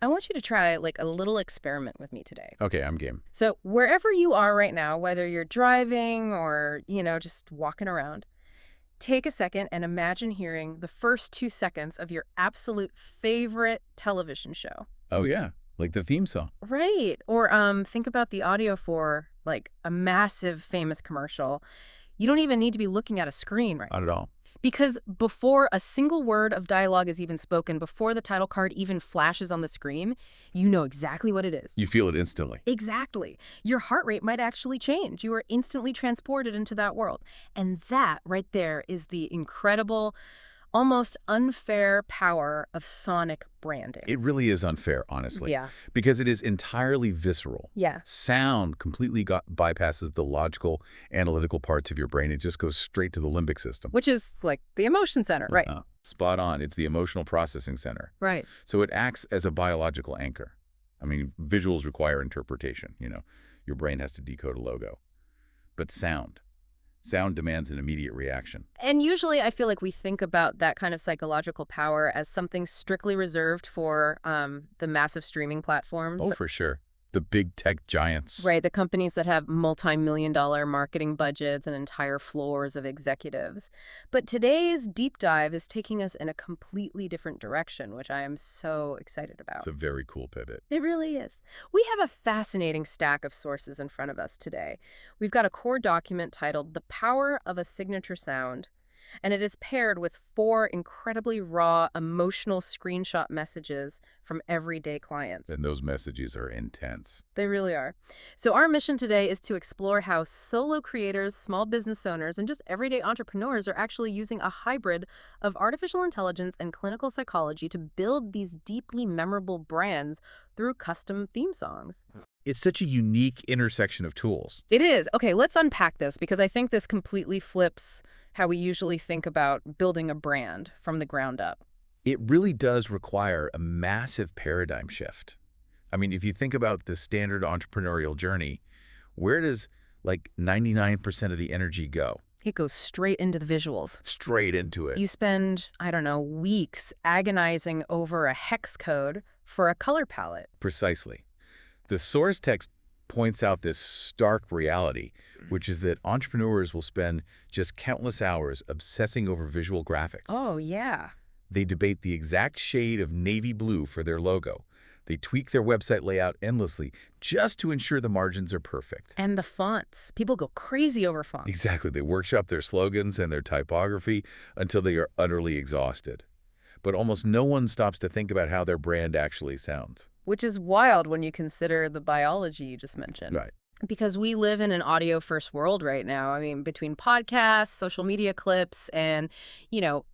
I want you to try like a little experiment with me today. Okay, I'm game. So wherever you are right now, whether you're driving or, just walking around, take a second and imagine hearing the first 2 seconds of your absolute favorite television show. Oh, yeah, like the theme song. Right. Or think about the audio for like a massive famous commercial. You don't even need to be looking at a screen, right? Not at all. Because before a single word of dialogue is even spoken, before the title card even flashes on the screen, you know exactly what it is. You feel it instantly. Exactly. Your heart rate might actually change. You are instantly transported into that world. And that right there is the incredible, almost unfair power of sonic branding. It really is unfair, honestly. Yeah. Because it is entirely visceral. Yeah. Sound completely bypasses the logical, analytical parts of your brain. It just goes straight to the limbic system. Which is like the emotion center, right? Spot on. It's the emotional processing center. Right. So it acts as a biological anchor. I mean, visuals require interpretation. Your brain has to decode a logo. But sound demands an immediate reaction. And usually I feel like we think about that kind of psychological power as something strictly reserved for the massive streaming platforms. Oh, for sure. The big tech giants. Right, the companies that have multi-million-dollar marketing budgets and entire floors of executives. But today's deep dive is taking us in a completely different direction, which I am so excited about. It's a very cool pivot. It really is. We have a fascinating stack of sources in front of us today. We've got a core document titled The Power of a Signature Sound, and it is paired with 4 incredibly raw, emotional screenshot messages from everyday clients. And those messages are intense. They really are. So our mission today is to explore how solo creators, small business owners, and just everyday entrepreneurs are actually using a hybrid of artificial intelligence and clinical psychology to build these deeply memorable brands through custom theme songs. It's such a unique intersection of tools. It is. Okay, let's unpack this because I think this completely flips how we usually think about building a brand from the ground up. It really does require a massive paradigm shift. I mean, if you think about the standard entrepreneurial journey, where does like 99% of the energy go? It goes straight into the visuals. Straight into it. You spend, I don't know, weeks agonizing over a hex code for a color palette. Precisely. The source text points out this stark reality, which is that entrepreneurs will spend just countless hours obsessing over visual graphics. Oh, yeah. They debate the exact shade of navy blue for their logo. They tweak their website layout endlessly just to ensure the margins are perfect. And the fonts. People go crazy over fonts. Exactly. They workshop their slogans and their typography until they are utterly exhausted. But almost no one stops to think about how their brand actually sounds. Which is wild when you consider the biology you just mentioned. Right. Because we live in an audio-first world right now. I mean, between podcasts, social media clips, and,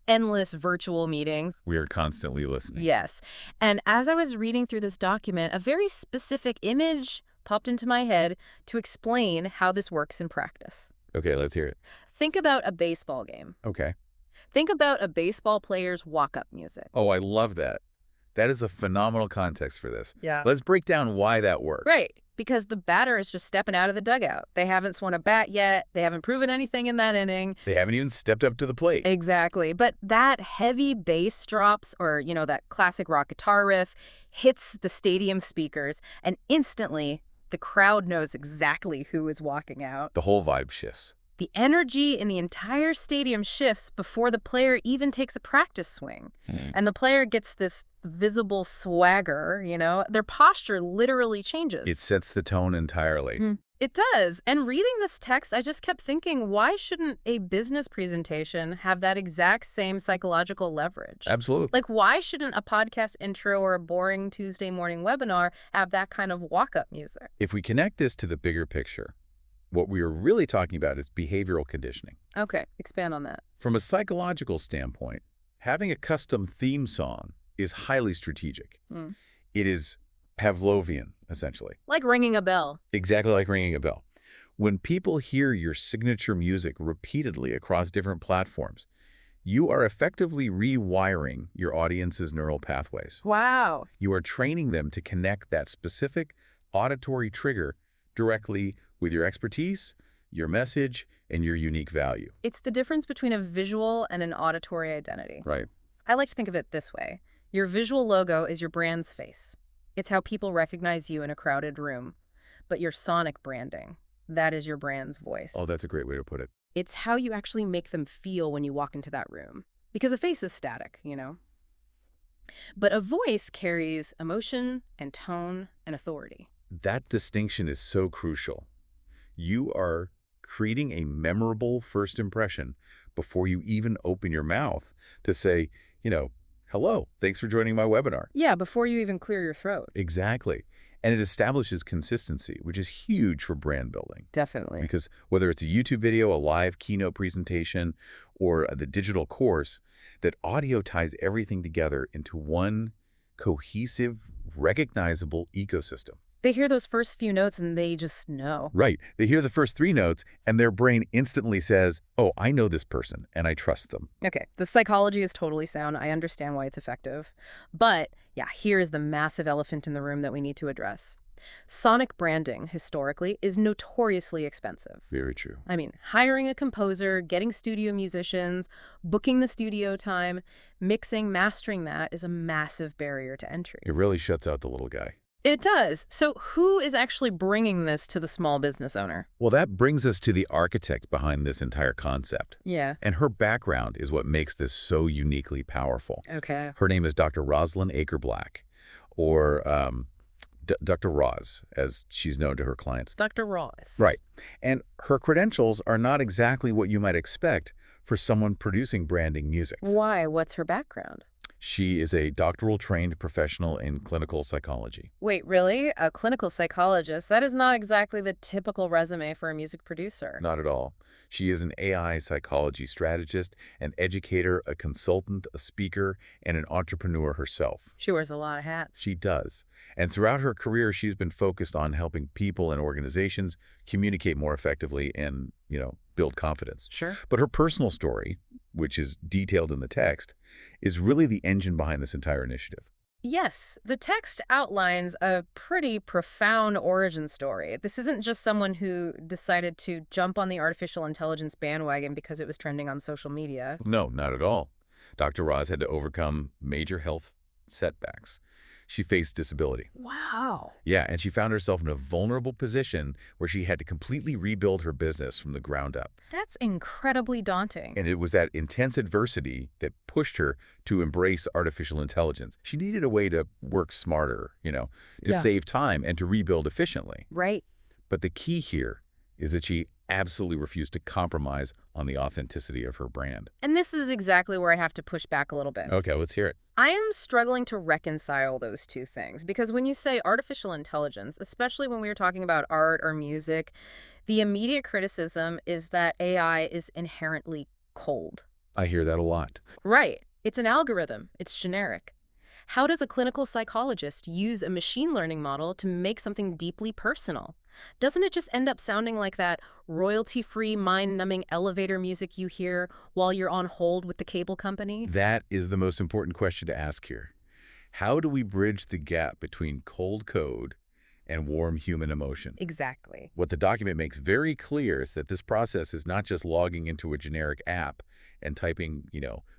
endless virtual meetings. We are constantly listening. Yes. And as I was reading through this document, a very specific image popped into my head to explain how this works in practice. Okay, let's hear it. Think about a baseball game. Okay. Think about a baseball player's walk-up music. Oh, I love that. That is a phenomenal context for this. Yeah. Let's break down why that works. Right. Because the batter is just stepping out of the dugout. They haven't swung a bat yet. They haven't proven anything in that inning. They haven't even stepped up to the plate. Exactly. But that heavy bass drops or, that classic rock guitar riff hits the stadium speakers, and instantly the crowd knows exactly who is walking out. The whole vibe shifts. The energy in the entire stadium shifts before the player even takes a practice swing. And the player gets this visible swagger, Their posture literally changes. It sets the tone entirely. It does. And reading this text, I just kept thinking, why shouldn't a business presentation have that exact same psychological leverage? Absolutely. Like, why shouldn't a podcast intro or a boring Tuesday morning webinar have that kind of walk-up music? If we connect this to the bigger picture, what we are really talking about is behavioral conditioning. Okay, expand on that. From a psychological standpoint, having a custom theme song is highly strategic. It is Pavlovian, essentially. Like ringing a bell. Exactly like ringing a bell. When people hear your signature music repeatedly across different platforms, you are effectively rewiring your audience's neural pathways. Wow. You are training them to connect that specific auditory trigger directly with your expertise, your message, and your unique value. It's the difference between a visual and an auditory identity. Right. I like to think of it this way. Your visual logo is your brand's face. It's how people recognize you in a crowded room. But your sonic branding, that is your brand's voice. Oh, that's a great way to put it. It's how you actually make them feel when you walk into that room. Because a face is static, you know? But a voice carries emotion and tone and authority. That distinction is so crucial. You are creating a memorable first impression before you even open your mouth to say, hello, thanks for joining my webinar. Yeah, before you even clear your throat. Exactly. And it establishes consistency, which is huge for brand building. Definitely. Because whether it's a YouTube video, a live keynote presentation, or the digital course, that audio ties everything together into one cohesive, recognizable ecosystem. They hear those first few notes and they just know. Right. They hear the first 3 notes, and their brain instantly says, oh, I know this person, and I trust them. Okay, the psychology is totally sound. I understand why it's effective. But, yeah, here is the massive elephant in the room that we need to address. Sonic branding, historically, is notoriously expensive. Very true. I mean, hiring a composer, getting studio musicians, booking the studio time, mixing, mastering that is a massive barrier to entry. It really shuts out the little guy. It does. So who is actually bringing this to the small business owner? Well, that brings us to the architect behind this entire concept. Yeah. And her background is what makes this so uniquely powerful. Okay. Her name is Dr. Rosalind Aker-Black, or Dr. Roz, as she's known to her clients. Dr. Ross. Right. And her credentials are not exactly what you might expect for someone producing branding music. Why? What's her background? She is a doctoral trained professional in clinical psychology. Wait, really? A clinical psychologist? That is not exactly the typical resume for a music producer. Not at all. She is an AI psychology strategist, an educator, a consultant, a speaker, and an entrepreneur herself. She wears a lot of hats. She does. And throughout her career, she's been focused on helping people and organizations communicate more effectively and, build confidence. Sure. But her personal story, which is detailed in the text, is really the engine behind this entire initiative. Yes, the text outlines a pretty profound origin story. This isn't just someone who decided to jump on the artificial intelligence bandwagon because it was trending on social media. No, not at all. Dr. Roz had to overcome major health setbacks. She faced disability. Wow. Yeah, and she found herself in a vulnerable position where she had to completely rebuild her business from the ground up. That's incredibly daunting. And it was that intense adversity that pushed her to embrace artificial intelligence. She needed a way to work smarter, to save time and to rebuild efficiently. Right. But the key here is that she absolutely refused to compromise on the authenticity of her brand. And this is exactly where I have to push back a little bit. Okay, let's hear it. I am struggling to reconcile those two things because when you say artificial intelligence, especially when we are talking about art or music, the immediate criticism is that AI is inherently cold. I hear that a lot. Right. It's an algorithm. It's generic. How does a clinical psychologist use a machine learning model to make something deeply personal? Doesn't it just end up sounding like that royalty-free, mind-numbing elevator music you hear while you're on hold with the cable company? That is the most important question to ask here. How do we bridge the gap between cold code and warm human emotion? Exactly. What the document makes very clear is that this process is not just logging into a generic app and typing,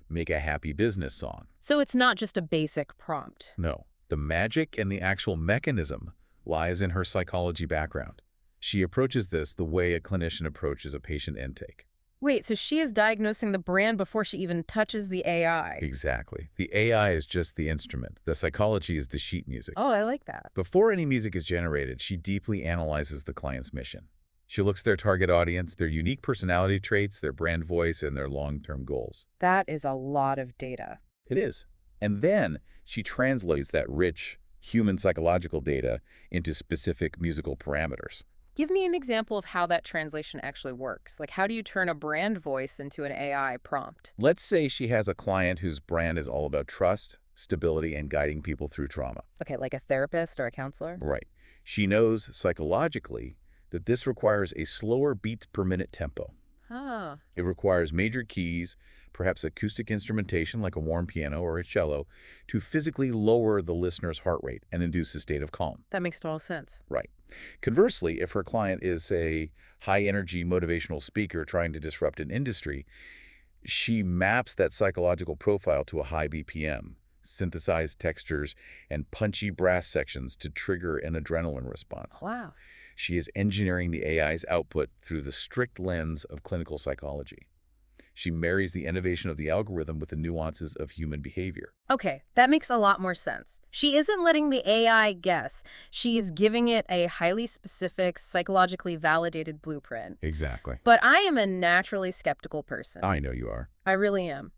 make a happy business song. So it's not just a basic prompt. No, the magic and the actual mechanism lies in her psychology background. She approaches this the way a clinician approaches a patient intake. Wait, so she is diagnosing the brand before she even touches the AI? Exactly. The AI is just the instrument. The psychology is the sheet music. Oh, I like that. Before any music is generated, she deeply analyzes the client's mission. She looks at their target audience, their unique personality traits, their brand voice, and their long-term goals. That is a lot of data. It is. And then she translates that rich human psychological data into specific musical parameters. Give me an example of how that translation actually works. Like, how do you turn a brand voice into an AI prompt? Let's say she has a client whose brand is all about trust, stability, and guiding people through trauma. Okay, like a therapist or a counselor? Right. She knows psychologically that this requires a slower beats per minute tempo. Oh. It requires major keys, perhaps acoustic instrumentation like a warm piano or a cello, to physically lower the listener's heart rate and induce a state of calm. That makes total sense. Right. Conversely, if her client is a high-energy motivational speaker trying to disrupt an industry, she maps that psychological profile to a high BPM, synthesized textures, and punchy brass sections to trigger an adrenaline response. Wow. She is engineering the AI's output through the strict lens of clinical psychology. She marries the innovation of the algorithm with the nuances of human behavior. Okay, that makes a lot more sense. She isn't letting the AI guess. She's giving it a highly specific, psychologically validated blueprint. Exactly. But I am a naturally skeptical person. I know you are. I really am.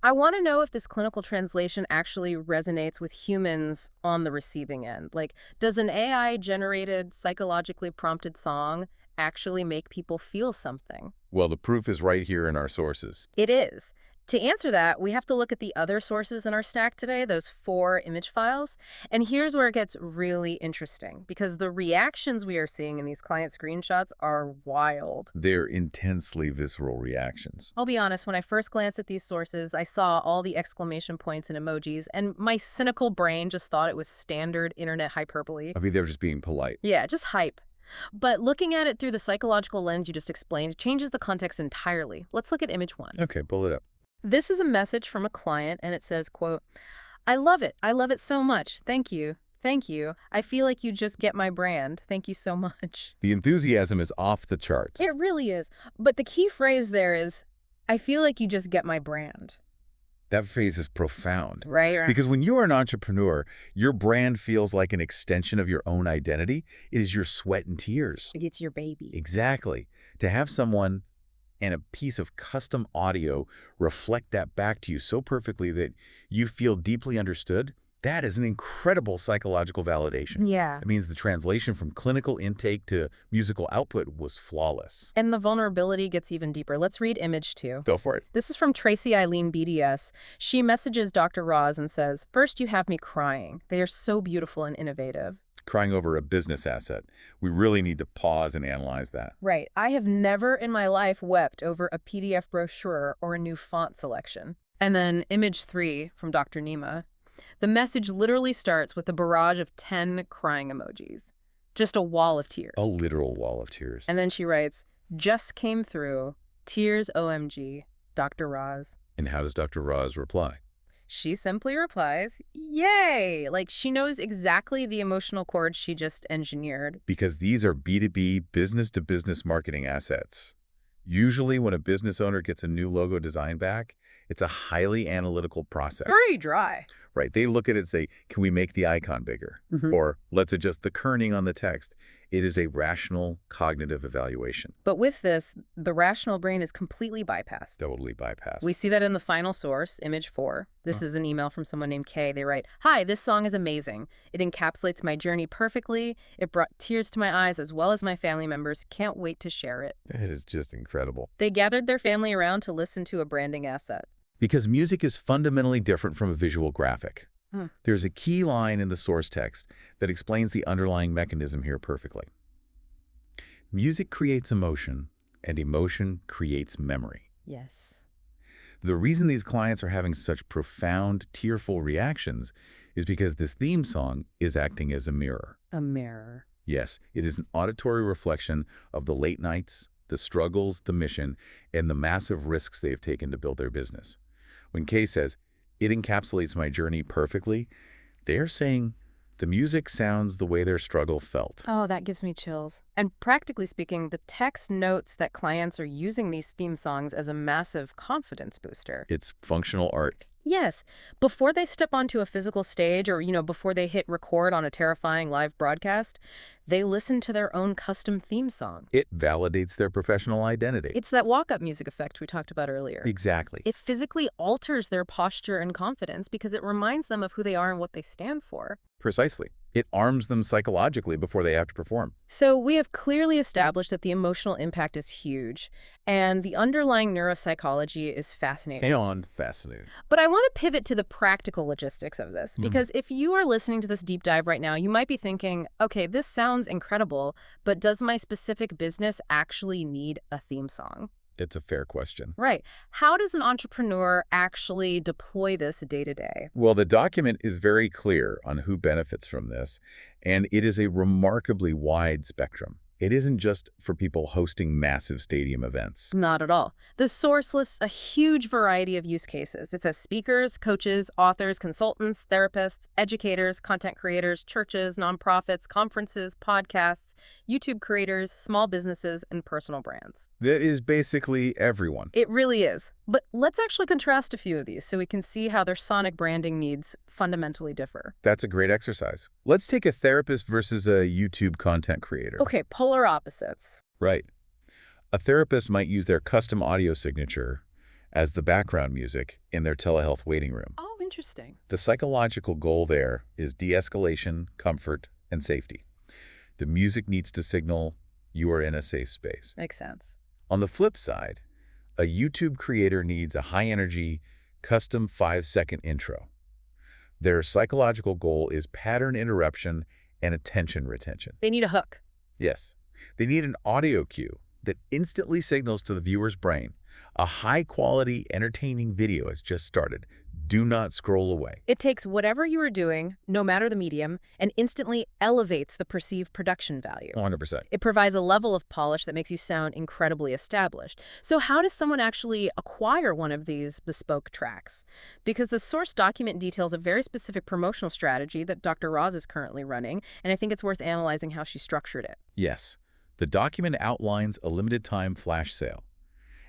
I want to know if this clinical translation actually resonates with humans on the receiving end. Like, does an AI-generated, psychologically prompted song actually make people feel something? Well, the proof is right here in our sources. It is. To answer that, we have to look at the other sources in our stack today, those 4 image files. And here's where it gets really interesting, because the reactions we are seeing in these client screenshots are wild. They're intensely visceral reactions. I'll be honest, when I first glanced at these sources, I saw all the exclamation points and emojis, and my cynical brain just thought it was standard internet hyperbole. I mean, they're just being polite. Yeah, just hype. But looking at it through the psychological lens you just explained changes the context entirely. Let's look at image 1. Okay, pull it up. This is a message from a client, and it says, quote, "I love it. I love it so much. Thank you. Thank you. I feel like you just get my brand. Thank you so much." The enthusiasm is off the charts. It really is. But the key phrase there is, "I feel like you just get my brand." That phrase is profound. Right. Because when you're an entrepreneur, your brand feels like an extension of your own identity. It is your sweat and tears. It's your baby. Exactly. To have someone and a piece of custom audio reflect that back to you so perfectly that you feel deeply understood, that is an incredible psychological validation. Yeah. It means the translation from clinical intake to musical output was flawless. And the vulnerability gets even deeper. Let's read image 2. Go for it. This is from Tracy Eileen BDS. She messages Dr. Roz and says, "First, you have me crying. They are so beautiful and innovative." Crying over a business asset. We really need to pause and analyze that. Right. I have never in my life wept over a PDF brochure or a new font selection. And then image 3 from Dr. Nima. The message literally starts with a barrage of 10 crying emojis. Just a wall of tears. A literal wall of tears. And then she writes, "Just came through. Tears OMG. Dr. Roz." And how does Dr. Roz reply? She simply replies, "Yay!" Like she knows exactly the emotional chords she just engineered. Because these are B2B, business-to-business marketing assets. Usually when a business owner gets a new logo design back, it's a highly analytical process. Very dry. Right. They look at it and say, can we make the icon bigger? Mhm. Or let's adjust the kerning on the text. It is a rational cognitive evaluation. But with this, the rational brain is completely bypassed. Totally bypassed. We see that in the final source, image 4. This is an email from someone named Kay. They write, "Hi, this song is amazing. It encapsulates my journey perfectly. It brought tears to my eyes as well as my family members. Can't wait to share it." It is just incredible. They gathered their family around to listen to a branding asset. Because music is fundamentally different from a visual graphic. Hmm. There's a key line in the source text that explains the underlying mechanism here perfectly. Music creates emotion, and emotion creates memory. Yes. The reason these clients are having such profound, tearful reactions is because this theme song is acting as a mirror. A mirror. Yes, it is an auditory reflection of the late nights, the struggles, the mission, and the massive risks they've taken to build their business. When Kay says, "It encapsulates my journey perfectly," they're saying the music sounds the way their struggle felt. Oh, that gives me chills. And practically speaking, the text notes that clients are using these theme songs as a massive confidence booster. It's functional art. Yes. Before they step onto a physical stage or, before they hit record on a terrifying live broadcast, they listen to their own custom theme song. It validates their professional identity. It's that walk-up music effect we talked about earlier. Exactly. It physically alters their posture and confidence because it reminds them of who they are and what they stand for. Precisely. It arms them psychologically before they have to perform. So we have clearly established that the emotional impact is huge, and the underlying neuropsychology is fascinating. Beyond fascinating. But I want to pivot to the practical logistics of this, because if you are listening to this deep dive right now, you might be thinking, okay, this sounds incredible, but does my specific business actually need a theme song? It's a fair question. Right. How does an entrepreneur actually deploy this day to day? Well, the document is very clear on who benefits from this, and it is a remarkably wide spectrum. It isn't just for people hosting massive stadium events. Not at all. The source lists a huge variety of use cases. It says speakers, coaches, authors, consultants, therapists, educators, content creators, churches, nonprofits, conferences, podcasts, YouTube creators, small businesses, and personal brands. That is basically everyone. It really is. But let's actually contrast a few of these so we can see how their sonic branding needs fundamentally differ. That's a great exercise. Let's take a therapist versus a YouTube content creator. Okay, polar opposites. Right. A therapist might use their custom audio signature as the background music in their telehealth waiting room. Oh, interesting. The psychological goal there is de-escalation, comfort, and safety. The music needs to signal you are in a safe space. Makes sense. On the flip side, a YouTube creator needs a high-energy, custom 5-second intro. Their psychological goal is pattern interruption and attention retention. They need a hook. Yes, they need an audio cue that instantly signals to the viewer's brain, a high-quality, entertaining video has just started. Do not scroll away. It takes whatever you are doing, no matter the medium, and instantly elevates the perceived production value. 100%. It provides a level of polish that makes you sound incredibly established. So how does someone actually acquire one of these bespoke tracks? Because the source document details a very specific promotional strategy that Dr. Roz is currently running, and I think it's worth analyzing how she structured it. Yes, the document outlines a limited-time flash sale.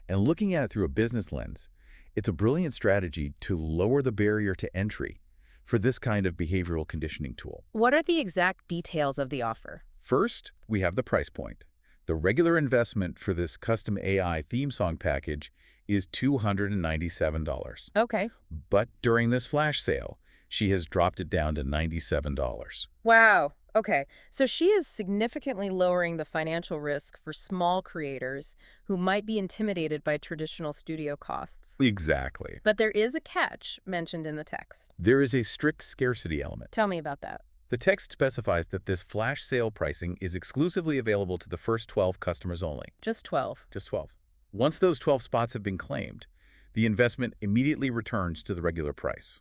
And looking at it through a business lens, it's a brilliant strategy to lower the barrier to entry for this kind of behavioral conditioning tool. What are the exact details of the offer? First, we have the price point. The regular investment for this custom AI theme song package is $297. Okay. But during this flash sale, she has dropped it down to $97. Wow. Okay, so she is significantly lowering the financial risk for small creators who might be intimidated by traditional studio costs. Exactly. But there is a catch mentioned in the text. There is a strict scarcity element. Tell me about that. The text specifies that this flash sale pricing is exclusively available to the first 12 customers only. Just 12. Just 12. Once those 12 spots have been claimed, the investment immediately returns to the regular price.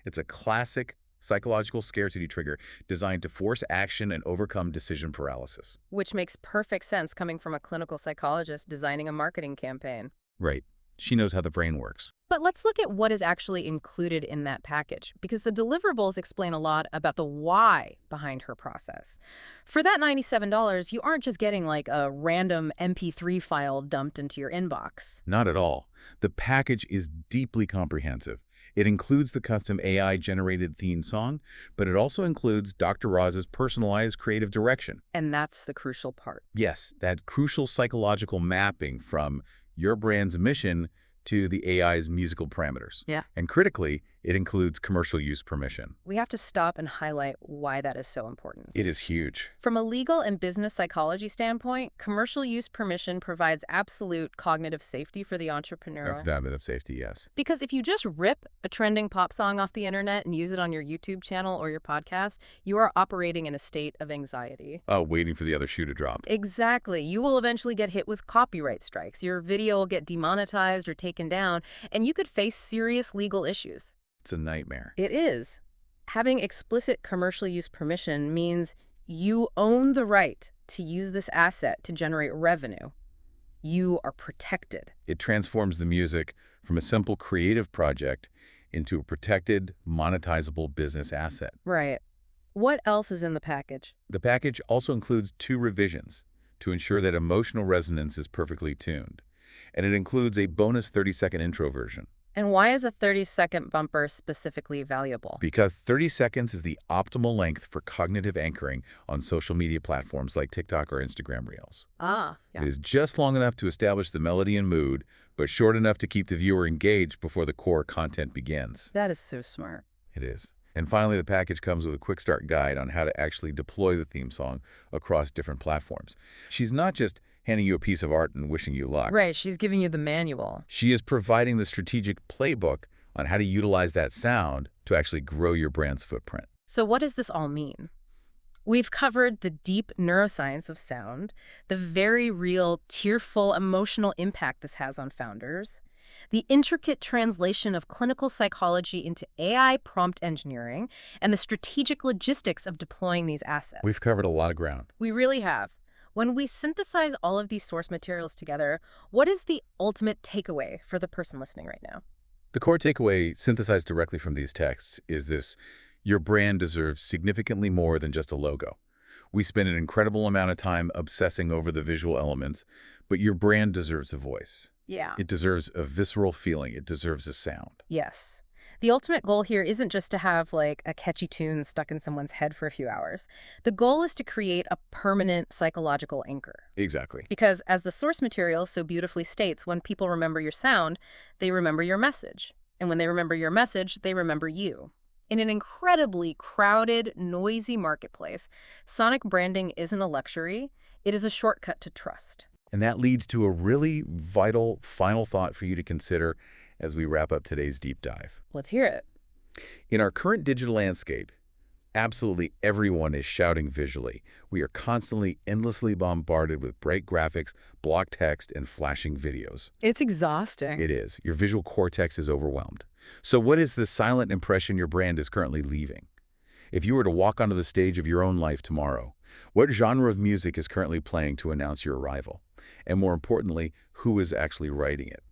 It's a classic psychological scarcity trigger designed to force action and overcome decision paralysis. Which makes perfect sense coming from a clinical psychologist designing a marketing campaign. Right. She knows how the brain works. But let's look at what is actually included in that package, because the deliverables explain a lot about the why behind her process. For that $97, you aren't just getting like a random MP3 file dumped into your inbox. Not at all. The package is deeply comprehensive. It includes the custom AI-generated theme song, but it also includes Dr. Roz's personalized creative direction. And that's the crucial part. Yes, that crucial psychological mapping from your brand's mission to the AI's musical parameters. Yeah. And critically, it includes commercial use permission. We have to stop and highlight why that is so important. It is huge. From a legal and business psychology standpoint, commercial use permission provides absolute cognitive safety for the entrepreneur. Affidavit of safety, yes. Because if you just rip a trending pop song off the internet and use it on your YouTube channel or your podcast, you are operating in a state of anxiety. Oh, waiting for the other shoe to drop. Exactly. You will eventually get hit with copyright strikes. Your video will get demonetized or taken down, and you could face serious legal issues. It's a nightmare. It is. Having explicit commercial use permission means you own the right to use this asset to generate revenue. You are protected. It transforms the music from a simple creative project into a protected, monetizable business asset. Right. What else is in the package? The package also includes 2 revisions to ensure that emotional resonance is perfectly tuned. And it includes a bonus 30-second intro version. And why is a 30-second bumper specifically valuable? Because 30 seconds is the optimal length for cognitive anchoring on social media platforms like TikTok or Instagram Reels. Yeah. It is just long enough to establish the melody and mood, but short enough to keep the viewer engaged before the core content begins. That is so smart. It is. And finally, the package comes with a quick start guide on how to actually deploy the theme song across different platforms. She's not just handing you a piece of art and wishing you luck. Right, she's giving you the manual. She is providing the strategic playbook on how to utilize that sound to actually grow your brand's footprint. So what does this all mean? We've covered the deep neuroscience of sound, the very real, tearful, emotional impact this has on founders, the intricate translation of clinical psychology into AI prompt engineering, and the strategic logistics of deploying these assets. We've covered a lot of ground. We really have. When we synthesize all of these source materials together, what is the ultimate takeaway for the person listening right now? The core takeaway synthesized directly from these texts is this: your brand deserves significantly more than just a logo. We spend an incredible amount of time obsessing over the visual elements, but your brand deserves a voice. Yeah. It deserves a visceral feeling. It deserves a sound. Yes. The ultimate goal here isn't just to have like a catchy tune stuck in someone's head for a few hours. The goal is to create a permanent psychological anchor. Exactly. Because as the source material so beautifully states, when people remember your sound, they remember your message. And when they remember your message, they remember you. In an incredibly crowded, noisy marketplace, sonic branding isn't a luxury, it is a shortcut to trust. And that leads to a really vital final thought for you to consider as we wrap up today's deep dive. Let's hear it. In our current digital landscape, absolutely everyone is shouting visually. We are constantly, endlessly bombarded with bright graphics, block text, and flashing videos. It's exhausting. It is. Your visual cortex is overwhelmed. So what is the silent impression your brand is currently leaving? If you were to walk onto the stage of your own life tomorrow, what genre of music is currently playing to announce your arrival? And more importantly, who is actually writing it?